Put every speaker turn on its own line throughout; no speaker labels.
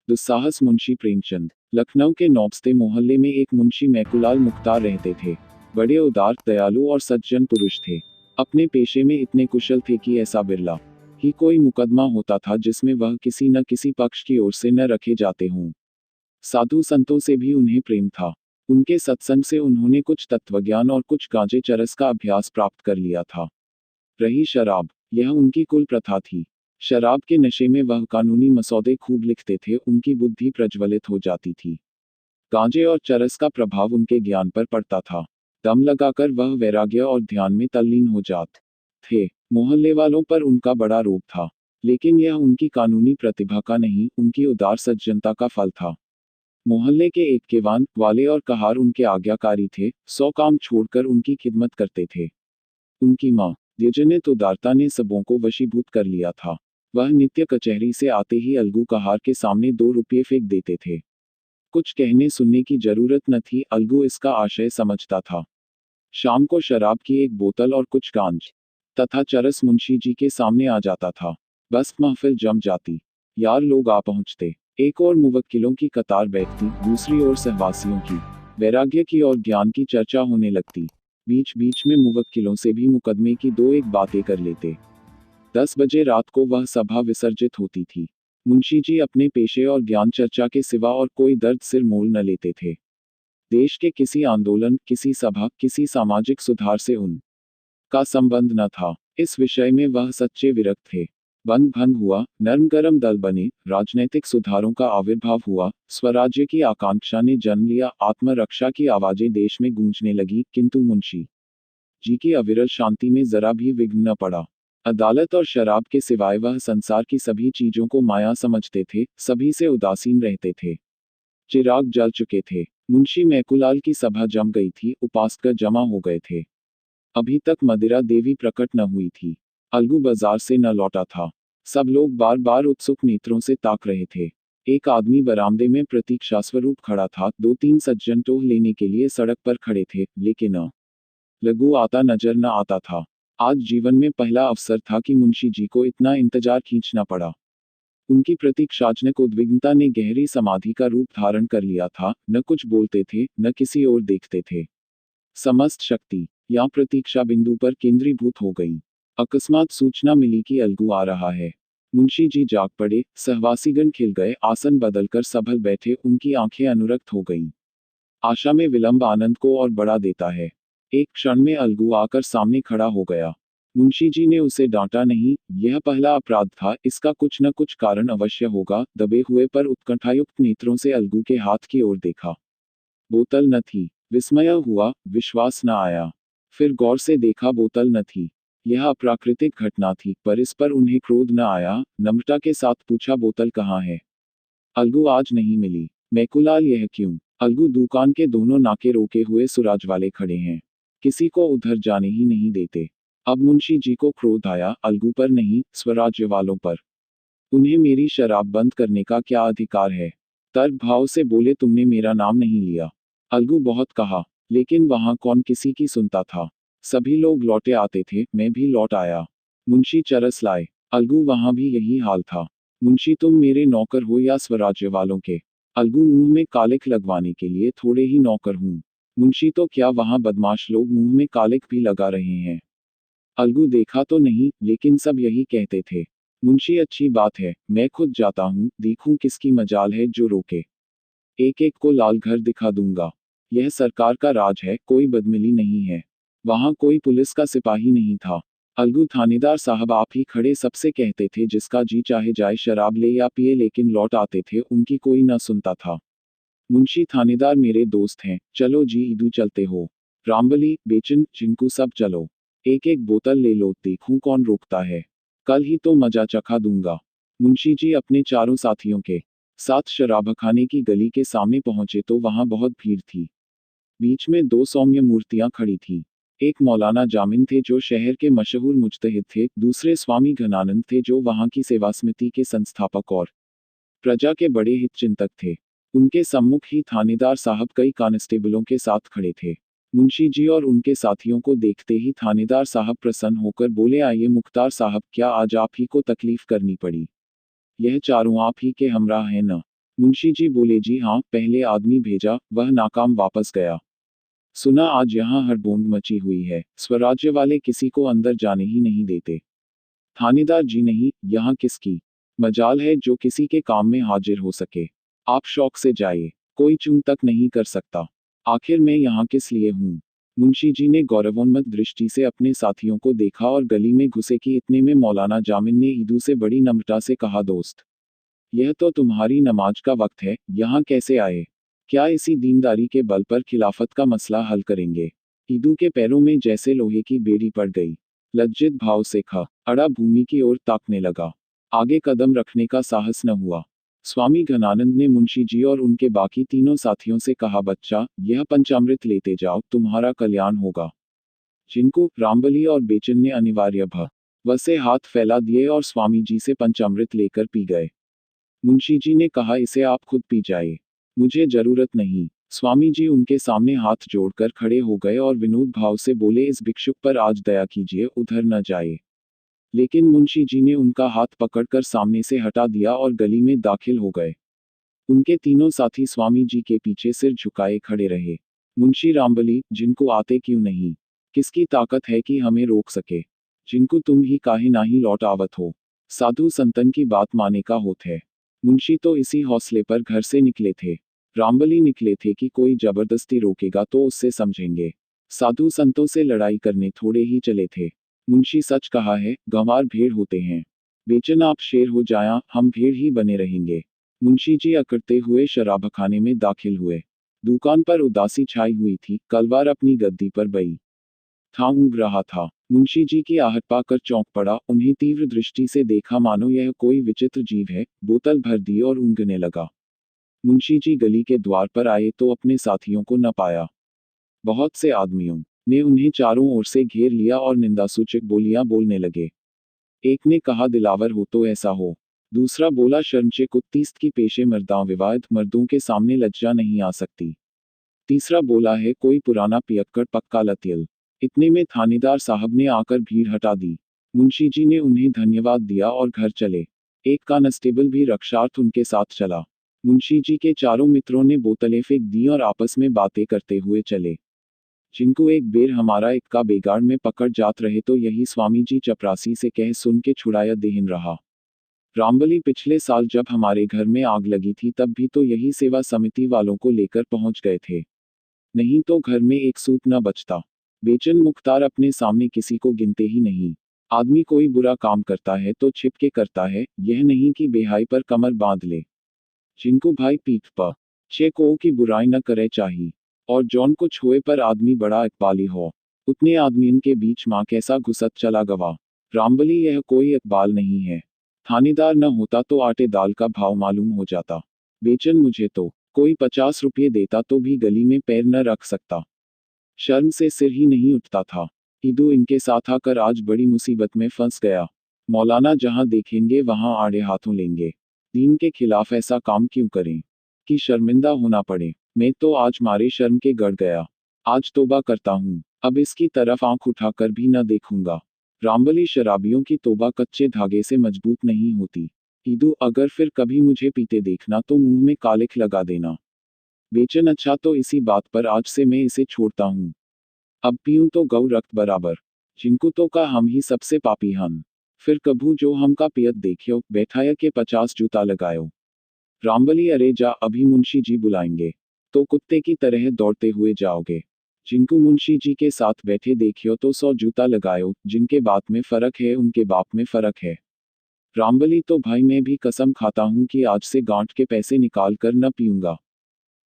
दुस्साहस मुंशी प्रेमचंद। लखनऊ के नौबस्ते मोहल्ले में एक मुंशी मैकुलाल मुख्तार रहते थे। बड़े उदार, दयालु और सज्जन पुरुष थे। अपने पेशे में इतने कुशल थे कि ऐसा बिरला ही कोई मुकदमा होता था जिसमें वह किसी न किसी पक्ष की ओर से न रखे जाते हों। साधु संतों से भी उन्हें प्रेम था। उनके सत्संग से उन्होंने कुछ तत्वज्ञान और कुछ गांजे चरस का अभ्यास प्राप्त कर लिया था। रही शराब, यह उनकी कुल प्रथा थी। शराब के नशे में वह कानूनी मसौदे खूब लिखते थे, उनकी बुद्धि प्रज्वलित हो जाती थी। गांजे और चरस का प्रभाव उनके ज्ञान पर पड़ता था। दम लगाकर वह वैराग्य और ध्यान में तल्लीन हो जाते थे। मोहल्ले वालों पर उनका बड़ा रोब था, लेकिन यह उनकी कानूनी प्रतिभा का नहीं, उनकी उदार सज्जनता का फल था। मोहल्ले के एक केवान वाले और कहार उनके आज्ञाकारी थे, 100 काम छोड़कर उनकी खिदमत करते थे। उनकी माँ द्विजनित उदारता ने सबों को वशीभूत कर लिया था। वह नित्य कचहरी से आते ही अलगू कहार के सामने 2 रुपये फेंक देते थे। कुछ कहने सुनने की जरूरत न थी, अलगू इसका आशय समझता था। शाम को शराब की एक बोतल और कुछ गांज तथा चरस मुंशी जी के सामने आ जाता था। बस महफिल जम जाती। यार लोग आ पहुंचते। एक और मुवक्किलों की कतार बैठती, दूसरी ओर सहवासियों की। वैराग्य की और ज्ञान की चर्चा होने लगती। बीच बीच में मुवक्किलों से भी मुकदमे की 2-1 बातें कर लेते। 10 बजे रात को वह सभा विसर्जित होती थी। मुंशी जी अपने पेशे और ज्ञान चर्चा के सिवा और कोई दर्द सिर मोल न लेते थे। देश के किसी आंदोलन, किसी सभा, किसी सामाजिक सुधार से उनका संबंध न था। इस विषय में वह सच्चे विरक्त थे। बंद भंग हुआ, नरम गरम दल बने, राजनैतिक सुधारों का आविर्भाव हुआ, स्वराज्य की आकांक्षा ने जन्म लिया, आत्मरक्षा की आवाजें देश में गूंजने लगी, किंतु मुंशी जी की अविरल शांति में जरा भी विघ्न न पड़ा। अदालत और शराब के सिवाय वह संसार की सभी चीजों को माया समझते थे, सभी से उदासीन रहते थे। चिराग जल चुके थे। मुंशी मैकुलाल की सभा जम गई थी, उपासक जमा हो गए थे। अभी तक मदिरा देवी प्रकट न हुई थी। अलगू बाजार से न लौटा था। सब लोग बार बार उत्सुक नेत्रों से ताक रहे थे। एक आदमी बरामदे में प्रतीक्षा स्वरूप खड़ा था, 2-3 सज्जन टोह लेने के लिए सड़क पर खड़े थे, लेकिन लगू आता नजर न आता था। आज जीवन में पहला अवसर था कि मुंशी जी को इतना इंतजार खींचना पड़ा। उनकी प्रतीक्षाजनक उद्विग्नता ने गहरी समाधि का रूप धारण कर लिया था। न कुछ बोलते थे, न किसी ओर देखते थे। समस्त शक्ति यहाँ प्रतीक्षा बिंदु पर केंद्रीभूत हो गई। अकस्मात सूचना मिली कि अलगू आ रहा है। मुंशी जी जाग पड़े, सहवासीगण खिल गए, आसन बदलकर संभल बैठे, उनकी आंखें अनुरक्त हो गईं। आशा में विलंब आनंद को और बढ़ा देता है। एक क्षण में अलगू आकर सामने खड़ा हो गया। मुंशी जी ने उसे डांटा नहीं, यह पहला अपराध था, इसका कुछ न कुछ कारण अवश्य होगा। दबे हुए पर उत्कंठायुक्त नेत्रों से अलगू के हाथ की ओर देखा। बोतल न थी। विस्मय हुआ, विश्वास न आया। फिर गौर से देखा, बोतल न थी। यह अप्राकृतिक घटना थी, पर इस पर उन्हें क्रोध न आया। नम्रता के साथ पूछा, बोतल कहाँ है? अलगू आज नहीं मिली। मैकुलाल, यह क्यों? अलगू दुकान के दोनों नाके रोके हुए सुराज वाले खड़े हैं। किसी को उधर जाने ही नहीं देते। अब मुंशी जी को क्रोध आया, अलगू पर नहीं, स्वराज्य वालों पर। उन्हें मेरी शराब बंद करने का क्या अधिकार है? तर्क भाव से बोले, तुमने मेरा नाम नहीं लिया। अलगू बहुत कहा, लेकिन वहां कौन किसी की सुनता था। सभी लोग लौटे आते थे, मैं भी लौट आया। मुंशी चरस लाए। अलगू, वहां भी यही हाल था। मुंशी, तुम मेरे नौकर हो या स्वराज्य वालों के? अलगू, मुंह में कालिक लगवाने के लिए थोड़े ही नौकर हूं। मुंशी, तो क्या वहां बदमाश लोग मुंह में कालिक भी लगा रहे हैं? अलगू, देखा तो नहीं, लेकिन सब यही कहते थे। मुंशी, अच्छी बात है, मैं खुद जाता हूँ, देखूं किसकी मजाल है जो रोके। एक एक को लाल घर दिखा दूंगा। यह सरकार का राज है, कोई बदमिली नहीं है। वहां कोई पुलिस का सिपाही नहीं था। अलगू, थानेदार साहब आप ही खड़े सबसे कहते थे जिसका जी चाहे जाए शराब ले या पिए, लेकिन लौट आते थे, उनकी कोई न सुनता था। मुंशी, थानेदार मेरे दोस्त हैं, चलो जी ईदू चलते हो। रामबली, बेचन, चिंकू, सब चलो। एक एक बोतल ले लो, देखूं कौन रोकता है। कल ही तो मजा चखा दूंगा। मुंशी जी अपने चारों साथियों के साथ शराबखाने की गली के सामने पहुंचे तो वहां बहुत भीड़ थी। बीच में 2 सौम्य मूर्तियां खड़ी थी। एक मौलाना जामिन थे जो शहर के मशहूर मुज्तहिद थे, दूसरे स्वामी घनानंद थे जो वहां की सेवा समिति के संस्थापक और प्रजा के बड़े हितचिंतक थे। उनके सम्मुख ही थानेदार साहब कई कांस्टेबलों के साथ खड़े थे। मुंशी जी और उनके साथियों को देखते ही थानेदार साहब प्रसन्न होकर बोले, आइए मुख्तार साहब, क्या आज आप ही को तकलीफ करनी पड़ी? यह चारों आप ही के हमराह हैं न? मुंशी जी बोले, जी हाँ, पहले आदमी भेजा, वह नाकाम वापस गया। सुना आज यहाँ हड़बोंग मची हुई है, स्वराज्य वाले किसी को अंदर जाने ही नहीं देते। थानेदार जी नहीं, यहाँ किसकी मजाल है जो किसी के काम में हाजिर हो सके। आप शौक से जाइए, कोई चूं तक नहीं कर सकता। आखिर मैं यहाँ किस लिए हूँ। मुंशी जी ने गौरवोन्मत्त दृष्टि से अपने साथियों को देखा और गली में घुसे कि इतने में मौलाना जामिन ने ईदू से बड़ी नम्रता से कहा, दोस्त, यह तो तुम्हारी नमाज का वक्त है, यहाँ कैसे आए? क्या इसी दीनदारी के बल पर खिलाफत का मसला हल करेंगे? ईदू के पैरों में जैसे लोहे की बेड़ी पड़ गई। लज्जित भाव से अड़ा भूमि की ओर ताकने लगा। आगे कदम रखने का साहस न हुआ। स्वामी घनानंद ने मुंशी जी और उनके बाकी तीनों साथियों से कहा, बच्चा, यह पंचामृत लेते जाओ, तुम्हारा कल्याण होगा। जिनको रामबली और बेचन ने अनिवार्य वसे हाथ फैला दिए और स्वामी जी से पंचामृत लेकर पी गए। मुंशी जी ने कहा, इसे आप खुद पी जाए, मुझे जरूरत नहीं। स्वामी जी उनके सामने हाथ जोड़कर खड़े हो गए और विनोद भाव से बोले, इस भिक्षुक पर आज दया कीजिए, उधर न जाए। लेकिन मुंशी जी ने उनका हाथ पकड़कर सामने से हटा दिया और गली में दाखिल हो गए। उनके तीनों साथी स्वामी जी के पीछे सिर झुकाए खड़े रहे। मुंशी रामबली, जिनको आते क्यों नहीं? किसकी ताकत है कि हमें रोक सके? जिनको तुम ही काहे नाही लौट आवत हो? साधु संतन की बात माने का होत है। मुंशी तो इसी हौसले पर घर से निकले थे। रामबली निकले थे कि कोई जबरदस्ती रोकेगा तो उससे समझेंगे। साधु संतों से लड़ाई करने थोड़े ही चले थे। मुंशी सच कहा है, गंवार भेड़ होते हैं। बेचन आप शेर हो जाया, हम भेड़ ही बने रहेंगे। मुंशी जी अकड़ते हुए शराबखाने में दाखिल हुए। दुकान पर उदासी छाई हुई थी, कलवार अपनी गद्दी पर बई था, ऊँघ रहा था। मुंशी जी की आहट पाकर चौंक पड़ा, उन्हें तीव्र दृष्टि से देखा मानो यह कोई विचित्र जीव है, बोतल भर दी और ऊँघने लगा। मुंशी जी गली के द्वार पर आए तो अपने साथियों को न पाया। बहुत से आदमियों ने उन्हें चारों ओर से घेर लिया और निंदासूचक बोलियां बोलने लगे। एक ने कहा, दिलावर हो तो ऐसा हो। दूसरा बोला, शर्मचे कुत्तीस्त की पेशे मर्दां विवाद, मर्दों के सामने लज्जा नहीं आ सकती। तीसरा बोला है, कोई पुराना पियक्कड़ पक्का लतियल। इतने में थानेदार साहब ने आकर भीड़ हटा दी। मुंशी जी ने उन्हें धन्यवाद दिया और घर चले। एक कांस्टेबल भी रक्षार्थ उनके साथ चला। मुंशी जी के चारों मित्रों ने बोतलें फेंक दी और आपस में बातें करते हुए चले। जिनको एक बेर हमारा इक्का बेगाड़ में पकड़ जात रहे तो यही स्वामी जी चपरासी से कह सुन के छुड़ाया देहिन रहा। रामबली, पिछले साल जब हमारे घर में आग लगी थी तब भी तो यही सेवा समिति वालों को लेकर पहुंच गए थे। नहीं तो घर में एक सूत न बचता। बेचन मुख्तार अपने सामने किसी को गिनते ही नहीं। आदमी कोई बुरा काम करता है तो छिप के करता है, यह नहीं कि बेहाई पर कमर बांध ले। जिनको भाई पीठ पर छे को की बुराई न करे चाहिए, और जौन को छुए पर आदमी बड़ा इकबाली हो, उतने आदमियन के बीच माँ कैसा घुसत चला गवा। रामबली, यह कोई इकबाल नहीं है। थानेदार न होता तो आटे दाल का भाव मालूम हो जाता। बेचन, मुझे तो कोई 50 रुपये देता तो भी गली में पैर न रख सकता। शर्म से सिर ही नहीं उठता था। ईदू इनके साथ आकर आज बड़ी मुसीबत में फंस गया। मौलाना जहां देखेंगे वहां आड़े हाथों लेंगे। दीन के खिलाफ ऐसा काम क्यों करें कि शर्मिंदा होना पड़े। मैं तो आज मारे शर्म के गड़ गया। आज तौबा करता हूँ, अब इसकी तरफ आंख उठाकर भी न देखूंगा। रामबली, शराबियों की तौबा कच्चे धागे से मजबूत नहीं होती। ईदू, अगर फिर कभी मुझे पीते देखना तो मुंह में कालिख लगा देना। बेचन, अच्छा तो इसी बात पर आज से मैं इसे छोड़ता हूँ। अब पीऊं तो गौ रक्त बराबर। जिनको तो का हम ही सबसे पापी हन। फिर कभू जो हम का पियत देखियो, बैठाया के 50 जूता लगायो। रामबली, अरे जा, अभी मुंशी जी बुलाएंगे तो कुत्ते की तरह दौड़ते हुए जाओगे। जिनको मुंशी जी के साथ बैठे देखियो तो 100 जूता लगायो, जिनके बात में फर्क है उनके बाप में फर्क है। रामबली, तो भाई मैं भी कसम खाता हूं कि आज से गांठ के पैसे निकाल कर न पीऊंगा।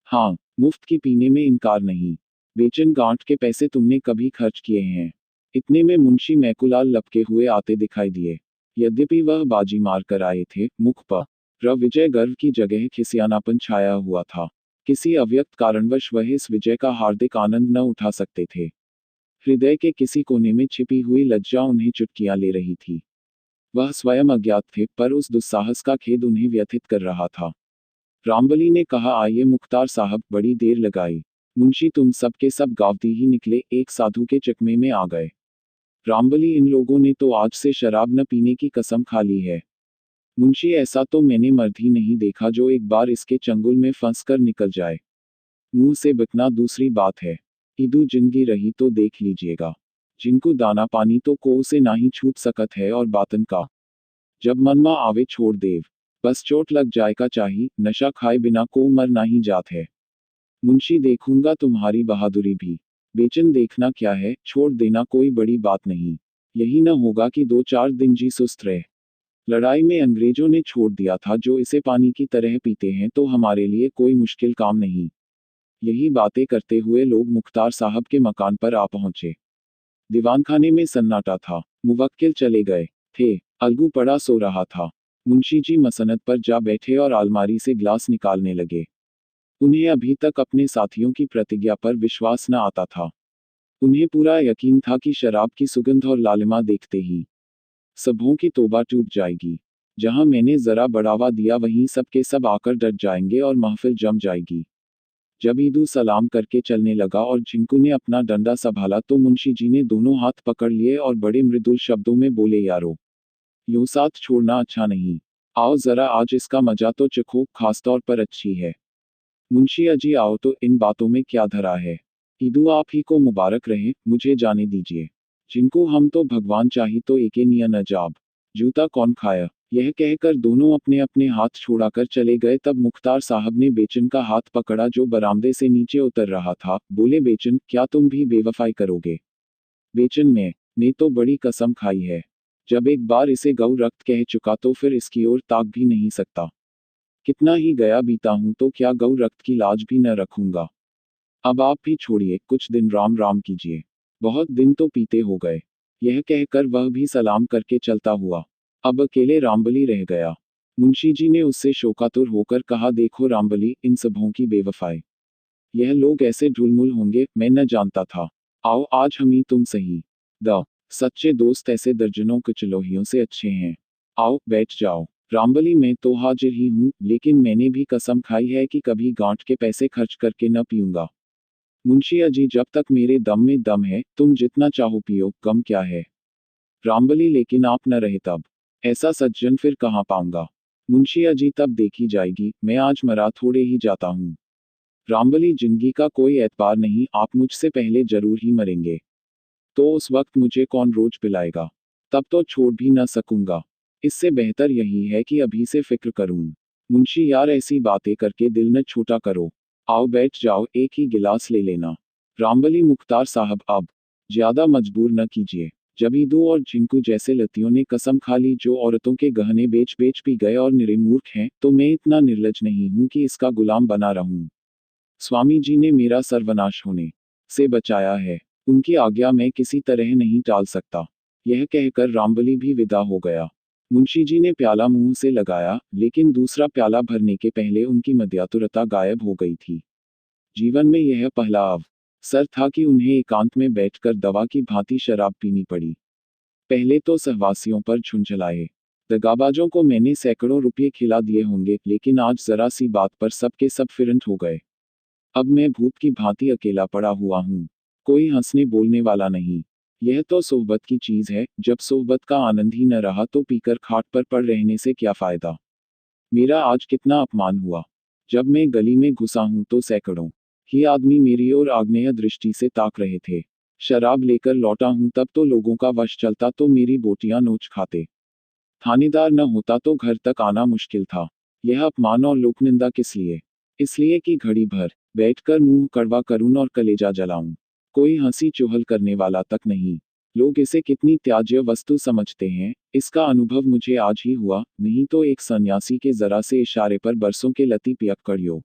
हाँ, मुफ्त की पीने में इनकार नहीं। बेचन, गांठ के पैसे तुमने कभी खर्च किए हैं? इतने में मुंशी मैकुलाल लपके हुए आते दिखाई दिए। यद्यपि वह बाजी मार कर आए थे, मुख पर विजय गर्व की जगह खिसियानापन छाया हुआ था। किसी अव्यक्त कारणवश वह इस विजय का हार्दिक आनंद न उठा सकते थे। हृदय के किसी कोने में छिपी हुई लज्जा उन्हें चुटकियां ले रही थी। वह स्वयं अज्ञात थे, पर उस दुस्साहस का खेद उन्हें व्यथित कर रहा था। रामबली ने कहा, आइए मुख्तार साहब, बड़ी देर लगाई। मुंशी, तुम सब के सब गावती ही निकले, एक साधु के चकमे में आ गए। रामबली, इन लोगों ने तो आज से शराब न पीने की कसम खा ली है। मुंशी, ऐसा तो मैंने मर्द ही नहीं देखा जो एक बार इसके चंगुल में फंस कर निकल जाए। मुंह से बिकना दूसरी बात है। ईदू जिंदगी रही तो देख लीजिएगा। जिनको दाना पानी तो को से ना ही छूट सकत है और बातन का। जब मनमा आवे छोड़ देव। बस चोट लग जाए का चाही, नशा खाए बिना को मर नहीं जात है। मुंशी, देखूंगा तुम्हारी बहादुरी भी। बेचन देखना क्या है, छोड़ देना कोई बड़ी बात नहीं। यही न होगा कि 2-4 दिन जी सुस्त रहे। लड़ाई में अंग्रेजों ने छोड़ दिया था जो इसे पानी की तरह पीते हैं, तो हमारे लिए कोई मुश्किल काम नहीं। यही बातें करते हुए लोग मुख्तार साहब के मकान पर आ पहुंचे। दीवानखाने में सन्नाटा था। मुवक्किल चले गए थे। अलगू पड़ा सो रहा था। मुंशी जी मसनद पर जा बैठे और अलमारी से ग्लास निकालने लगे। उन्हें अभी तक अपने साथियों की प्रतिज्ञा पर विश्वास न आता था। उन्हें पूरा यकीन था कि शराब की सुगंध और लालिमा देखते ही सबों की तौबा टूट जाएगी। जहां मैंने जरा बढ़ावा दिया वहीं सब के सब आकर डट जाएंगे और महफिल जम जाएगी। जब ईदू सलाम करके चलने लगा और झिंकू ने अपना डंडा संभाला तो मुंशी जी ने दोनों हाथ पकड़ लिए और बड़े मृदुल शब्दों में बोले, यारो, यूं साथ छोड़ना अच्छा नहीं। आओ जरा आज इसका मजा तो चखो, खासतौर पर अच्छी है। मुंशी अजी, आओ तो इन बातों में क्या धरा है। ईदू आप ही को मुबारक रहे, मुझे जाने दीजिए। जिनको हम तो भगवान चाही तो एके निया न जाब। जूता कौन खाया। यह कहकर दोनों अपने अपने हाथ छोड़ाकर चले गए। तब मुख्तार साहब ने बेचन का हाथ पकड़ा जो बरामदे से नीचे उतर रहा था। बोले, बेचन, क्या तुम भी बेवफाई करोगे। बेचन ने तो बड़ी कसम खाई है। जब एक बार इसे गौ रक्त कह चुका तो फिर इसकी ओर ताक भी नहीं सकता। कितना ही गया बीता हूं तो क्या गौ रक्त की लाज भी न रखूंगा। अब आप भी छोड़िए, कुछ दिन राम राम कीजिए। बहुत दिन तो पीते हो गए। यह कहकर वह भी सलाम करके चलता हुआ अब अकेले रामबली रह गया। मुंशी जी ने उससे शोकातुर होकर कहा, देखो रामबली, इन सबों की बेवफाई। यह लोग ऐसे ढुलमुल होंगे, मैं न जानता था। आओ आज हम ही तुम सही। द सच्चे दोस्त ऐसे दर्जनों कचलोहियों से अच्छे हैं। आओ बैठ जाओ। रामबली, मैं तो हाजिर ही हूँ, लेकिन मैंने भी कसम खाई है कि कभी गांठ के पैसे खर्च करके न पीऊंगा। मुंशी अजी, जब तक मेरे दम में दम है तुम जितना चाहो पियो, गम क्या है। रामबली, लेकिन आप न रहे तब। ऐसा सज्जन फिर कहाँ पाऊंगा। मुंशी अजी, तब देखी जाएगी, मैं आज मरा थोड़े ही जाता हूँ। रामबली, जिंदगी का कोई एतबार नहीं, आप मुझसे पहले जरूर ही मरेंगे। तो उस वक्त मुझे कौन रोज पिलाएगा। तब तो छोड़ भी न सकूंगा। इससे बेहतर यही है कि अभी से फिक्र करूं। मुंशी यार, ऐसी बातें करके दिल न छोटा करो। आओ बैठ जाओ, एक ही गिलास ले लेना। रामबली, मुख्तार साहब, अब ज्यादा मजबूर न कीजिए। जब ईदू और झिंकू जैसे लतियों ने कसम खा ली जो औरतों के गहने बेच बेच पी गए और निरे मूर्ख हैं, तो मैं इतना निर्लज नहीं हूं कि इसका गुलाम बना रहूं। स्वामी जी ने मेरा सर्वनाश होने से बचाया है। उनकी आज्ञा मैं किसी तरह नहीं टाल सकता। यह कहकर रामबली भी विदा हो गया। मुंशी जी ने प्याला मुंह से लगाया, लेकिन दूसरा प्याला भरने के पहले उनकी मध्यातुरता गायब हो गई थी। जीवन में यह पहला अवसर था कि उन्हें एकांत में बैठकर दवा की भांति शराब पीनी पड़ी। पहले तो सहवासियों पर झुंझलाए दगाबाजों को मैंने सैकड़ों रुपये खिला दिए होंगे, लेकिन आज जरा सी बात पर सबके सब फिरंत हो गए। अब मैं भूत की भांति अकेला पड़ा हुआ हूँ। कोई हंसने बोलने वाला नहीं। यह तो सोहबत की चीज है, जब सोहबत का आनंद ही न रहा तो पीकर खाट पर पड़ रहने से क्या फायदा। मेरा आज कितना अपमान हुआ। जब मैं गली में घुसा हूं तो सैकड़ों ही आदमी मेरी ओर आग्नेय दृष्टि से ताक रहे थे। शराब लेकर लौटा हूं तब तो लोगों का वश चलता तो मेरी बोटियां नोच खाते। थानेदार न होता तो घर तक आना मुश्किल था। यह अपमान और लोकनिंदा किस लिए। इसलिए कि घड़ी भर बैठकर मुंह कड़वा करूं और कलेजा जलाऊं। कोई हंसी चुहल करने वाला तक नहीं। लोग इसे कितनी त्याज्य वस्तु समझते हैं, इसका अनुभव मुझे आज ही हुआ, नहीं तो एक सन्यासी के जरा से इशारे पर बरसों के लती पियक्कड़ियों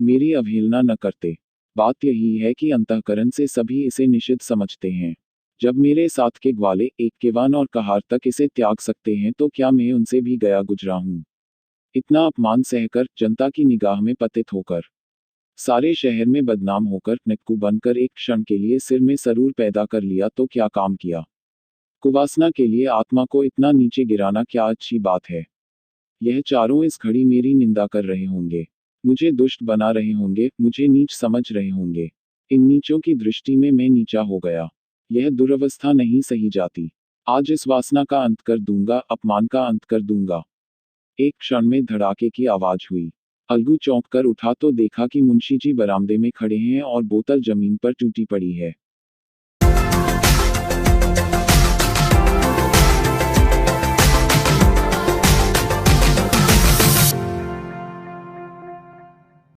मेरी अवहेलना न करते। बात यही है कि अंतःकरण से सभी इसे निषिद्ध समझते हैं। जब मेरे साथ के ग्वाले, एक केवान और कहार तक इसे त्याग सकते हैं तो क्या मैं उनसे भी गया गुजरा हूं। इतना अपमान सहकर, जनता की निगाह में पतित होकर, सारे शहर में बदनाम होकर, निक्कू बनकर एक क्षण के लिए सिर में सरूर पैदा कर लिया तो क्या काम किया। कुवासना के लिए आत्मा को इतना नीचे गिराना क्या अच्छी बात है। यह चारों इस घड़ी मेरी निंदा कर रहे होंगे। मुझे दुष्ट बना रहे होंगे, मुझे नीच समझ रहे होंगे। इन नीचों की दृष्टि में मैं नीचा हो गया। यह दुरवस्था नहीं सही जाती। आज इस वासना का अंत कर दूंगा, अपमान का अंत कर दूंगा। एक क्षण में धड़ाके की आवाज हुई। अलगू चौंक कर उठा तो देखा कि मुंशी जी बरामदे में खड़े हैं और बोतल जमीन पर टूटी पड़ी है।